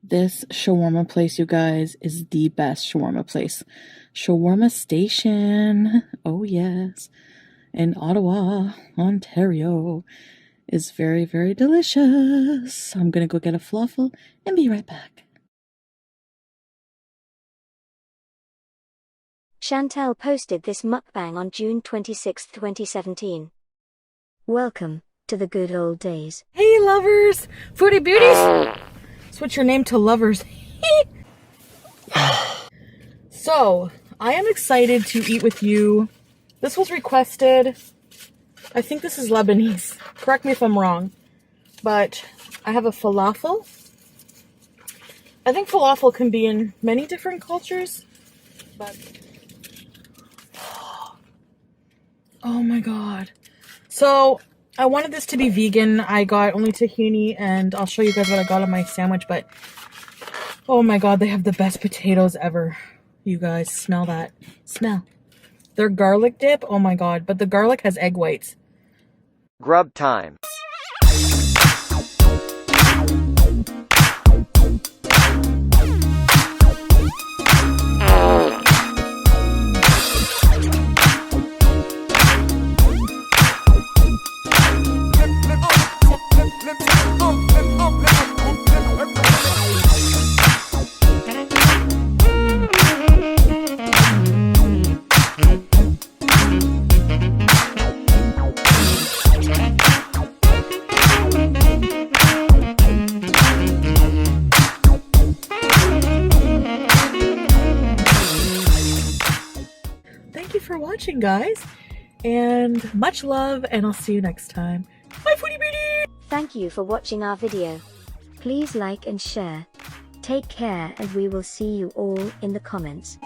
This shawarma place, you guys, is the best shawarma place. Shawarma Station, oh yes, in Ottawa, Ontario, is very, very delicious. I'm gonna go get a falafel and be right back. Chantal posted this mukbang on June 26, 2017. Welcome to the good old days. Hey lovers! Foodie Beauties! Switch your name to lovers. So, I am excited to eat with you. This was requested. I think this is Lebanese. Correct me if I'm wrong. But I have a falafel. I think falafel can be in many different cultures. But oh my god. So, I wanted this to be vegan. I got only tahini, and I'll show you guys what I got on my sandwich, but oh my god, they have the best potatoes ever. You guys, smell that. Smell. Their garlic dip, oh my god, but the garlic has egg whites. Grub time. Thank you for watching, guys, and much love, and I'll see you next time. Bye, Foodie Beauty! Thank you for watching our video. Please like and share. Take care, and we will see you all in the comments.